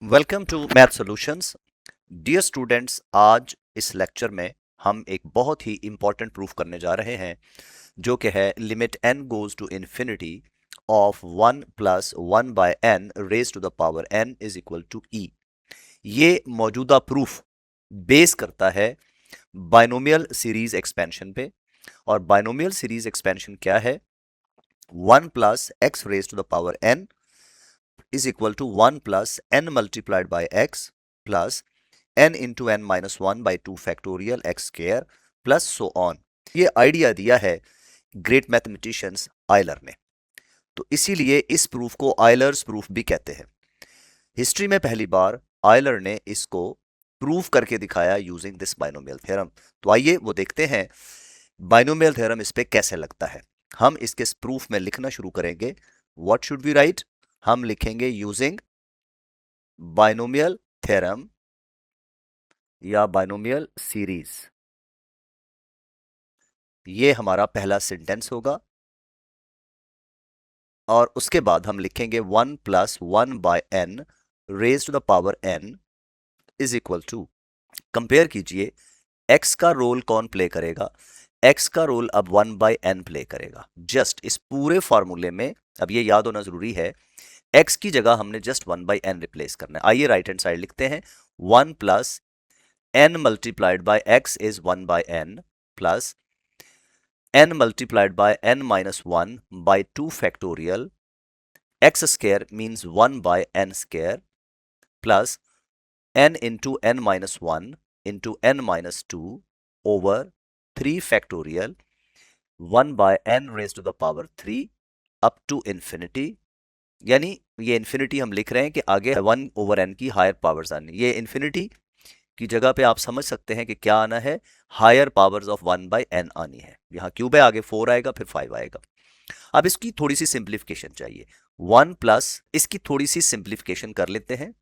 Welcome to math solutions. Dear students, आज इस lecture में हम एक बहुत ही इंपॉर्टेंट प्रूफ करने जा रहे हैं जो कि है limit n goes to infinity of 1 plus 1 by n raise to the power n is equal to e। ये मौजूदा प्रूफ बेस करता है बाइनोमियल सीरीज एक्सपेंशन पे। और बाइनोमियल सीरीज एक्सपेंशन क्या है? 1 plus x raise to the power n is equal to 1 plus n multiplied by x plus n into n minus 1 by 2 factorial x square plus so on। ये idea दिया है great mathematicians Euler ने, तो इसीलिए इस proof को Euler's proof भी कहते हैं। हिस्ट्री में पहली बार आयलर ने इसको प्रूफ करके दिखाया यूजिंग दिस बाइनोमियल थ्योरम। तो आइए वो देखते हैं बाइनोमियल थ्योरम इस पे कैसे लगता है। हम इसके प्रूफ में लिखना शुरू करेंगे। What should we write? हम लिखेंगे यूजिंग बाइनोमियल थ्योरम या बाइनोमियल सीरीज। ये हमारा पहला सेंटेंस होगा और उसके बाद हम लिखेंगे 1 plus 1 by n raise to the power n is equal to, compare कीजिए x का रोल कौन प्ले करेगा। x का रोल अब 1 बाय n प्ले करेगा। जस्ट इस पूरे फॉर्मूले में अब ये याद होना जरूरी है, x की जगह हमने जस्ट 1 बाय n रिप्लेस करना है। आइए राइट हैंड साइड लिखते हैं। 1 plus n multiplied by x is 1 by n plus n multiplied by n minus 1 by 2 factorial x square means 1 by n square plus n into n minus 1 into n minus 2 over 3 factorial 1 by n raised to the power 3 up to infinity। यानी ये infinity हम लिख रहे हैं कि आगे 1 over n की higher powers आनी। ये इन्फिनिटी की जगह पे आप समझ सकते हैं कि क्या आना है, higher powers of 1 by n आनी है। यहाँ क्यूब है, आगे 4 आएगा, फिर 5 आएगा। अब इसकी थोड़ी सी सिंप्लीफिकेशन चाहिए। 1 प्लस इसकी थोड़ी सी सिंप्लीफिकेशन कर लेते हैं।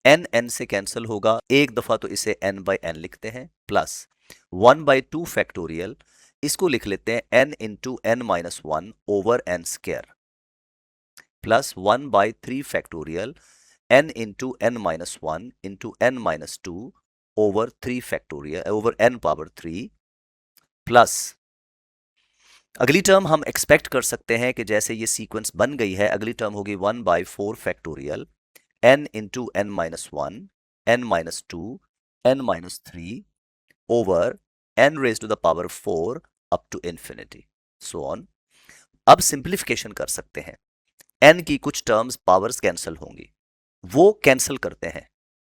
n n से कैंसिल होगा, एक दफा तो इसे n बाय n लिखते हैं प्लस 1 बाय 2 फैक्टोरियल, इसको लिख लेते हैं n into n minus 1 over n square plus 1 by 3 factorial n into n minus 1 into n minus 2 over 3 factorial over n power 3 plus अगली टर्म हम एक्सपेक्ट कर सकते हैं कि जैसे ये सीक्वेंस बन गई है, अगली टर्म होगी 1 by 4 factorial n into n minus 1 n minus 2 n minus 3 over n raise to the power 4 up to infinity so on. अब सिंप्लीफिकेशन कर सकते हैं। n की कुछ टर्म्स पावर्स कैंसिल होंगी, वो कैंसिल करते हैं।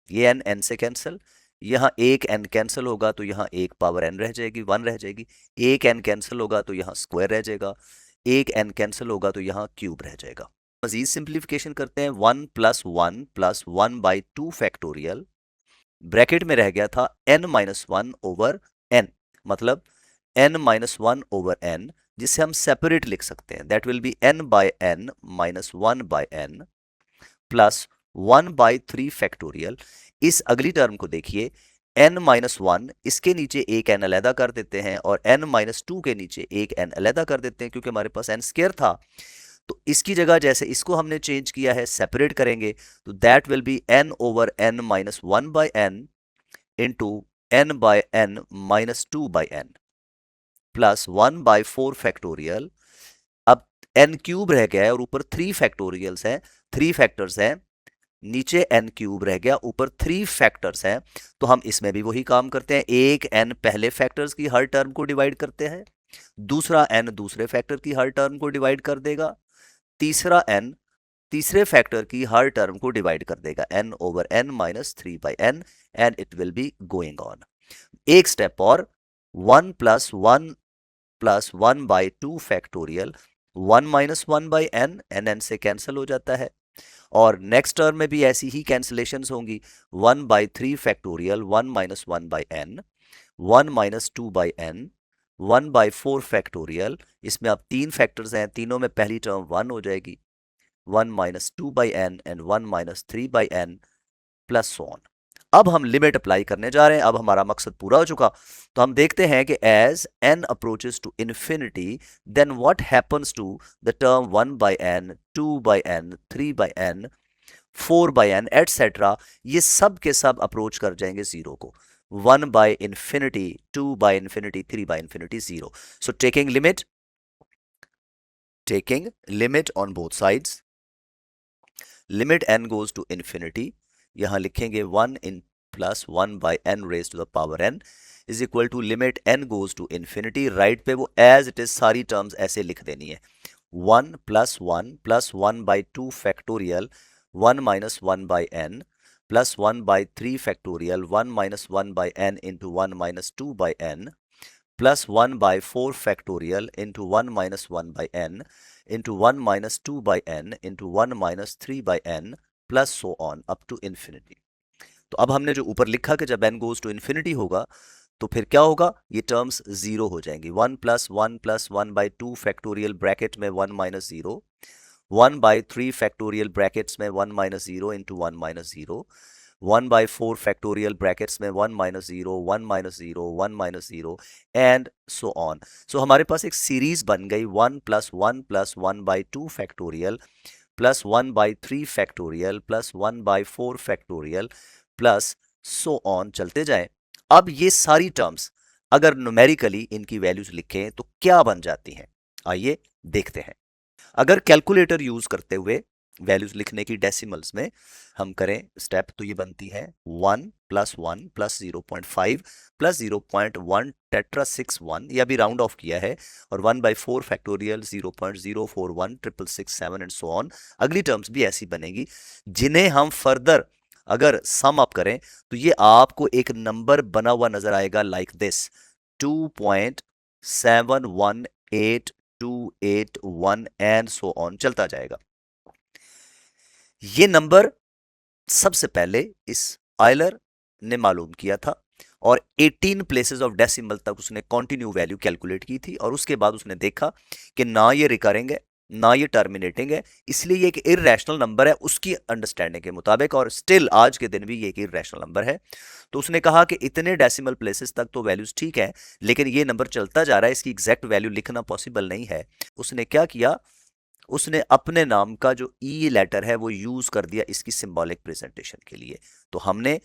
ये n से कैंसिल, यहाँ एक n कैंसिल होगा तो यहाँ एक पावर n रह जाएगी, 1 रह जाएगी। एक n कैंसिल होगा तो यहाँ स्क्वायर रह जाएगा, एक n कैंसिल होगा तो यहाँ क्यूब रह जाएगा। मजीद सिंप्लीफिकेशन करते हैं। 1 प्लस 1 बाई 2 फैक्टोरियल, ब्रैकेट में रह गया था n माइनस 1 ओवर n, मतलब n माइनस 1 ओवर n, जिसे हम सेपरेट लिख सकते हैं। That will be n by n minus 1 by n plus 1 by 3 factorial. इस अगली टर्म को देखिए, n माइनस 1, इसके नीचे एक n अलहदा कर देते हैं और n माइनस 2 के नीचे एक n अलहदा कर देते हैं क्योंकि हमारे पास n स्क्वायर था। तो इसकी जगह जैसे इसको हमने चेंज किया है, सेपरेट करेंगे तो that will be n over n minus 1 by n into n by n minus 2 by n plus 1 by 4 factorial. अब n क्यूब रह गया है और ऊपर 3 फैक्टोरियल्स हैं, 3 फैक्टर्स हैं, नीचे n क्यूब रह गया, ऊपर 3 फैक्टर्स हैं। तो हम इसमें भी वही काम करते हैं। एक n पहले फैक्टर्स की हर टर्म को डिवाइड करते हैं, दूसरा n दूसरे फैक्टर की हर टर्म को डिवाइड कर देगा, तीसरा n तीसरे फैक्टर की हर टर्म को डिवाइड कर देगा, n over n minus 3 by n, and it will be going on. एक स्टेप और, 1 plus 1 by 2 factorial, 1 minus 1 by n, n से कैंसिल हो जाता है। और नेक्स्ट टर्म में भी ऐसी ही कैंसिलेशंस होंगी। 1 by 3 factorial, 1 minus 1 by n, 1 minus 2 by n, 1 by 4 factorial. इसमें अब 3 फैक्टर्स हैं, तीनों में पहली टर्म 1 हो जाएगी, 1 minus 2 by n and 1 minus 3 by n plus so on. अब हम लिमिट अप्लाई करने जा रहे हैं। अब हमारा मकसद पूरा हो चुका। तो हम देखते हैं कि as n approaches to infinity then what happens to the term 1 by n, 2 by n, 3 by n। 4 by n etcetera, ये सब के सब अप्रोच कर जाएंगे जीरो को. 1 by infinity, 2 by infinity, 3 by infinity, zero. So taking limit on both sides, limit n goes to infinity, यहां लिखेंगे 1 in plus 1 by n raise to the power n is equal to limit n goes to infinity. Right पे वो as it is सारी terms ऐसे लिख देनी है. 1 plus 1 by 2 factorial 1 minus 1 by n plus 1 by 3 factorial 1 minus 1 by n into 1 minus 2 by n plus 1 by 4 factorial into 1 minus 1 by n into 1 minus 2 by n into 1 minus 3 by n plus so on up to infinity. तो अब हमने जो ऊपर लिखा कि जब n goes to infinity होगा तो फिर क्या होगा, ये टर्म्स जीरो हो जाएंगी. 1 प्लस 1 बाई 2 फैक्टोरियल ब्रैकेट में 1 माइनस 0, 1 बाई 3 फैक्टोरियल ब्रैकेट्स में 1 minus 0 into 1 minus 0, 1 by 4 factorial brackets में 1 minus 0, 1 minus 0, 1 minus 0 and so on. So हमारे पास एक सीरीज बन गई 1 plus 1 by 2 factorial plus 1 by 3 factorial plus 1 by 4 factorial plus so on चलते जाएं. अब ये सारी टर्म्स अगर न्यूमेरिकली इनकी वैल्यूज लिखें तो क्या बन जाती हैं, आइए देखते हैं. अगर कैलकुलेटर यूज करते हुए वैल्यूज लिखने की डेसिमल्स में हम करें स्टेप तो ये बनती है 1 प्लस 0.5 प्लस 0.1 टेट्रा 61, यह भी राउंड ऑफ किया है, और 1 by 4 factorial 0.041 666 and so on. अगली टर्म्स भी ऐसी बनेगी जिन्हें हम फर्दर अगर सम अप करें तो ये आपको एक नंबर बना हुआ नजर आएगा like this 2.718281 and so on चलता जाएगा. ये नंबर सबसे पहले इस आयलर ने मालूम किया था और 18 प्लेसेस ऑफ डेसिमल तक उसने कंटिन्यू वैल्यू कैलकुलेट की थी, और उसके बाद उसने देखा कि ना ये रिकरिंग है ना ये टर्मिनेटिंग है, इसलिए ये एक इररेशनल नंबर है उसकी अंडरस्टैंडिंग के मुताबिक, और स्टिल आज के दिन भी ये एक इररेशनल नंबर है. तो उसने कहा कि इतने डेसिमल प्लेसेस तक तो वैल्यूज ठीक है, लेकिन ये नंबर चलता जा रहा है, इसकी एग्जैक्ट वैल्यू लिखना पॉसिबल नहीं है. उसने क्या किया, उसने अपने नाम का जो ई लेटर है वो यूज कर दिया इसकी सिंबॉलिक प्रेजेंटेशन के लिए. तो हमने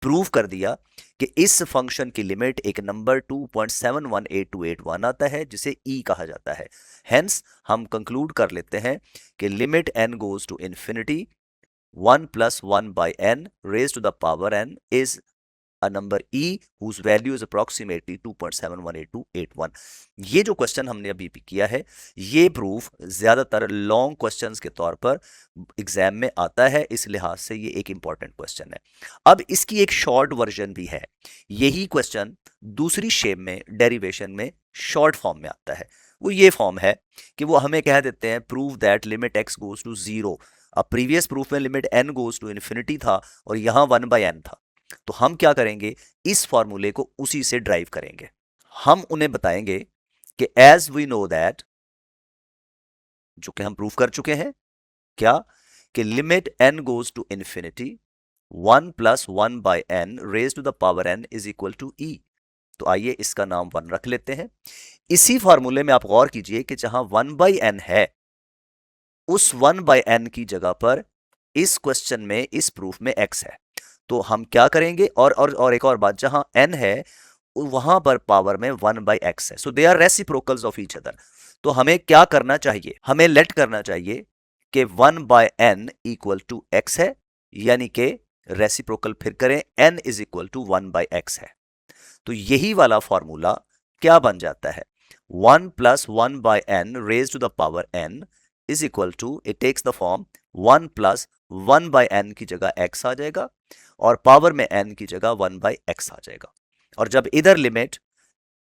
प्रूव कर दिया कि इस फंक्शन की लिमिट एक नंबर 2.718281 आता है जिसे ई कहा जाता है. हेंस हम कंक्लूड कर लेते हैं कि limit n goes to infinity 1 plus 1 by n raise to the power n is a number e whose value is approximately 2.718281. ये जो क्वेश्चन हमने अभी भी किया है ये प्रूफ ज्यादातर लॉन्ग क्वेश्चंस के तौर पर एग्जाम में आता है, इस लिहाज से ये एक इंपॉर्टेंट क्वेश्चन है. अब इसकी एक शॉर्ट वर्जन भी है, यही क्वेश्चन दूसरी शेप में डेरिवेशन में शॉर्ट फॉर्म में आता है. वो ये फॉर्म है कि वो हमें कह देते हैं prove that limit x goes to 0. अब प्रीवियस प्रूफ में limit n goes to infinity था और यहां 1 बाई n था, तो हम क्या करेंगे, इस फॉर्मूले को उसी से ड्राइव करेंगे. हम उन्हें बताएंगे कि एज वी नो दैट, जो कि हम प्रूफ कर चुके हैं, क्या कि limit n goes to infinity 1 plus 1 by n raise to the power n is equal to e. तो आइए इसका नाम 1 रख लेते हैं. इसी फॉर्मूले में आप गौर कीजिए कि जहां 1 बाई n है उस 1 बाई n की जगह पर इस क्वेश्चन में इस प्रूफ में x है. तो हम क्या करेंगे, और एक और बात, जहां n है वहां पर पावर में 1 बाई x है. So they are reciprocals of each other. तो हमें क्या करना चाहिए, हमें लेट करना चाहिए कि 1 by n equal to x है, यानी कि रेसिप्रोकल फिर करें n is equal to 1 by x है. तो यही वाला फॉर्मूला क्या बन जाता है, 1 plus 1 by n raise to the power n is equal to, it takes the form 1 plus 1 by n की जगह x आ जाएगा और पावर में n की जगह 1 बाय x आ जाएगा. और जब इधर limit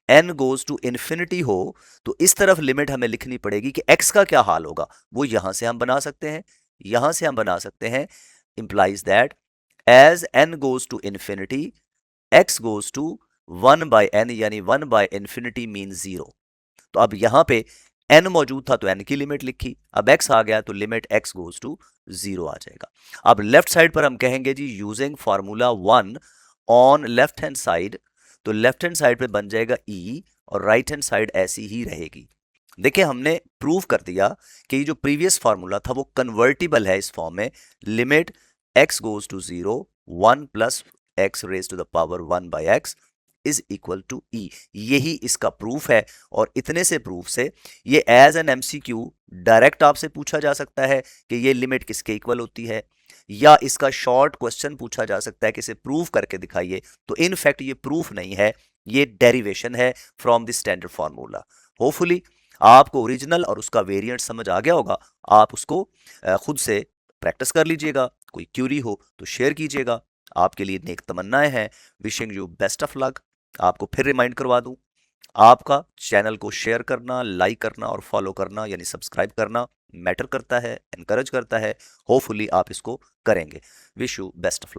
n goes to infinity हो तो इस तरफ लिमिट हमें लिखनी पड़ेगी कि x का क्या हाल होगा, वो यहां से हम बना सकते हैं, यहां से हम बना सकते हैं. Implies that as n goes to infinity x goes to 1 by n, यानी 1 बाय इंफिनिटी मीन 0. तो अब यहां पे n मौजूद था तो n की लिमिट लिखी, अब x आ गया तो लिमिट x गोज टू 0 आ जाएगा. अब लेफ्ट साइड पर हम कहेंगे जी using formula 1 on left hand side, तो लेफ्ट हैंड साइड पे बन जाएगा e और राइट हैंड साइड ऐसी ही रहेगी. देखिए हमने प्रूव कर दिया कि ये जो प्रीवियस फार्मूला था वो कन्वर्टिबल है इस फॉर्म में, limit x goes to 0, 1 plus x raised to the power 1 by x is equal to e. यही इसका प्रूफ है, और इतने से प्रूफ से ये एज एन एमसीक्यू डायरेक्ट आपसे पूछा जा सकता है कि ये लिमिट किसके इक्वल होती है, या इसका शॉर्ट क्वेश्चन पूछा जा सकता है कि इसे प्रूफ करके दिखाइए। तो इन फैक्ट ये प्रूफ नहीं है, ये डेरिवेशन है from the standard formula. Hopefully आपको ओरिजिनल और उसका वेरिएंट समझ आ गया होगा। आप उसको खुद से प्रैक्टिस कर लीजिएगा। कोई क्यूरी हो तो शेयर कीजिएगा। आपके लिए नेक तमन्नाएं हैं। Wishing you best of luck. आपको फिर रिमाइंड करवा दूं, आपका चैनल को शेयर करना, लाइक करना और फॉलो करना यानी सब्सक्राइब करना मैटर करता है, एनकरेज करता है। होपफुली आप इसको करेंगे। Wish you best of luck.